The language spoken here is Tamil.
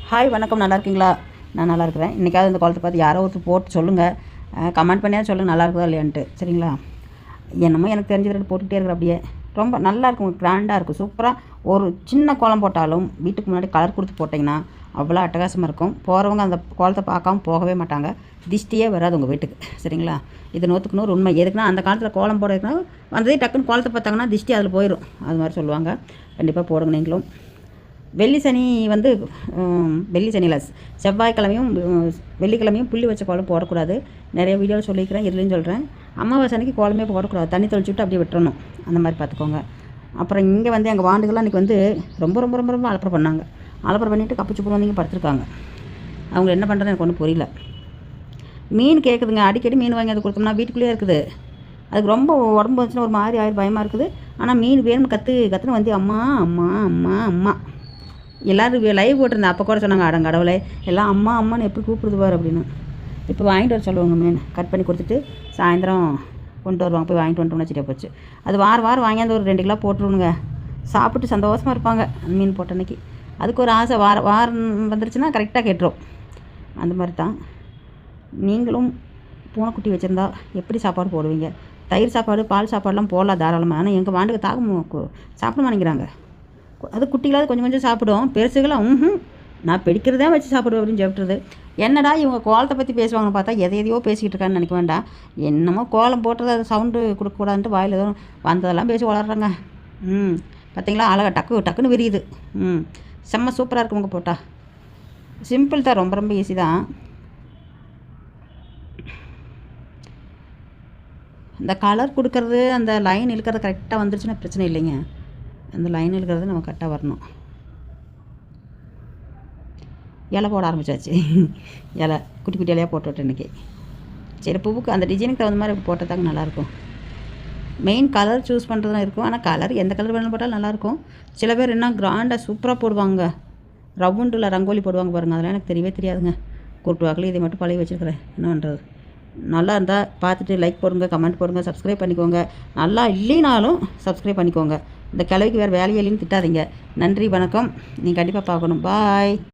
ஹாய் வணக்கம், நல்லா இருக்கீங்களா? நான் நல்லா இருக்கிறேன். இன்றைக்காவது இந்த கோலத்தை பார்த்து யாரோ ஒருத்தர் போட்டு சொல்லுங்கள், கமெண்ட் பண்ணியாவது சொல்லுங்கள் நல்லா இருக்குதா இல்லையான்ட்டு. சரிங்களா? என்னமோ எனக்கு தெரிஞ்சது போட்டுக்கிட்டே இருக்கிற அப்படியே ரொம்ப நல்லாயிருக்கும், கிராண்டாக இருக்கும், சூப்பராக. ஒரு சின்ன கோலம் போட்டாலும் வீட்டுக்கு முன்னாடி கலர் கொடுத்து போட்டிங்கன்னா அவ்வளோ அட்டகாசமாக இருக்கும். போகிறவங்க அந்த கோலத்தை பார்க்காம போகவே மாட்டாங்க, திஷ்டியே வராது உங்கள் வீட்டுக்கு. சரிங்களா? இது 100க்கு 100 உண்மை. எதுக்குன்னா அந்த காலத்தில் கோலம் போடுறதுக்குன்னா வந்ததே டக்குன்னு கோலத்தை பார்த்தாங்கன்னா திஷ்டி அதில் போயிடும். அது மாதிரி சொல்லுவாங்க. கண்டிப்பாக போடுங்க நீங்களும். வெள்ளி சனி வந்து வெள்ளி சனியில் செவ்வாய்க்கிழமையும் வெள்ளிக்கிழமையும் புள்ளி வச்ச கோலம் போடக்கூடாது. நிறைய வீடியோவில் சொல்லியிருக்கிறேன், இதுலேயும் சொல்கிறேன். அமாவாசை அன்னைக்கு கோலமே போடக்கூடாது, தண்ணி தெளிச்சு விட்டு அப்படியே விட்டுறணும். அந்த மாதிரி பார்த்துக்கோங்க. அப்புறம் இங்கே வந்து எங்கள் வாண்டுகள்லாம் இன்றைக்கி வந்து ரொம்ப ரொம்ப ரொம்ப ரொம்ப அலப்பறை பண்ணாங்க. அலப்பறை பண்ணிவிட்டு கப்பிச்சு வந்தீங்க படுத்துருக்காங்க. அவங்க என்ன பண்ணுறது எனக்கு ஒன்றும் புரியல. மீன் கேட்குதுங்க, அடிக்கடி மீன் வாங்கி அது கொடுத்தோம்னா வீட்டுக்குள்ளேயே இருக்குது. அதுக்கு ரொம்ப உடம்பு வந்துச்சுன்னா ஒரு மாதிரி ஆயிரம் பயமாக இருக்குது. ஆனால் மீன் வேணும்னு கற்றுன்னு வந்து அம்மா அம்மா அம்மா அம்மா எல்லோரும் லைவ் போட்டிருந்தேன். அப்போ கூட சொன்னாங்க, அடங்கடவுளே எல்லாம் அம்மா அம்மான்னு எப்படி கூப்பிடுது பாரு அப்படின்னு. இப்போ வாங்கிட்டு வர சொல்லுவாங்க, மீன் கட் பண்ணி கொடுத்துட்டு சாயந்தரம் கொண்டு வருவாங்க. போய் வாங்கிட்டு வந்துட்டோம்னா வச்சுட்டே போச்சு. அது வாரம் வாங்கியாந்து ஒரு 2 கிலோ போட்டுருணுங்க. சாப்பிட்டு சந்தோஷமாக இருப்பாங்க மீன் போட்ட அன்றைக்கி. அதுக்கு ஒரு ஆசை, வாரம் வந்துருச்சுன்னா கரெக்டாக கேட்டுரும். அந்த மாதிரி தான் நீங்களும் பூனைக்குட்டி வச்சுருந்தா எப்படி சாப்பாடு போடுவீங்க? தயிர் சாப்பாடு பால் சாப்பாடுலாம் போடலாம் தாராளமாக. ஆனால் எங்கள் வாண்டுக்கு சாப்பிட மாட்டேங்கிறாங்க. அது குட்டிகளாவது கொஞ்சம் கொஞ்சம் சாப்பிடும், பெருசுகளாம் நான் பிடிக்கிறதே வச்சு சாப்பிடுவேன் அப்படின்னு சாப்பிட்றது. என்னடா இவங்க கோலத்தை பற்றி பேசுவாங்கன்னு பார்த்தா எதையோ பேசிக்கிட்டு இருக்கான்னு நினைக்க வேண்டாம். என்னமோ கோலம் போட்டுறது அது சவுண்டு கொடுக்கக்கூடாதுன்ட்டு வாயில் எதுவும் வந்ததெல்லாம் பேசி வளர்றாங்க. பார்த்தீங்களா, அழகா டக்குன்னு விரியுது. செம்ம சூப்பராக இருக்கும் உங்கள் போட்டா. சிம்பிள் தான், ரொம்ப ரொம்ப ஈஸி தான். இந்த கலர் கொடுக்கறது, அந்த லைன் இழுக்கிறது கரெக்டாக வந்துருச்சுன்னா பிரச்சனை இல்லைங்க. அந்த லைன் இருக்கிறது நம்ம கரெக்டாக வரணும். இலை போட ஆரம்பிச்சாச்சு. இலை குட்டி குட்டி இலையாக போட்டு விட்டு இன்றைக்கி. சரி, பூவுக்கு அந்த டிசைனுக்கு தகுந்த மாதிரி போட்டதாங்க நல்லாயிருக்கும். மெயின் கலர் சூஸ் பண்ணுறது தான் இருக்கும். ஆனால் கலர் எந்த கலர் வேணும் போட்டாலும் நல்லாயிருக்கும். சில பேர் என்ன கிராண்டாக சூப்பராக போடுவாங்க, ரவுண்டில் ரங்கோலி போடுவாங்க பாருங்கள். அதெல்லாம் எனக்கு தெரியவே தெரியாதுங்க. கூட்டு வாக்கில் இதை மட்டும் பழகி வச்சுருக்கிறேன். என்ன பண்ணுறது? நல்லா இருந்தால் பார்த்துட்டு லைக் போடுங்க, கமெண்ட் போடுங்க, சப்ஸ்கிரைப் பண்ணிக்கோங்க. நல்லா இல்லைனாலும் சப்ஸ்கிரைப் பண்ணிக்கோங்க. இந்த கிழவிக்கு வேறு வேலையே இல்லைன்னு திட்டாதீங்க. நன்றி, வணக்கம். நீங்கள் கண்டிப்பாக பார்க்கணும். பாய்.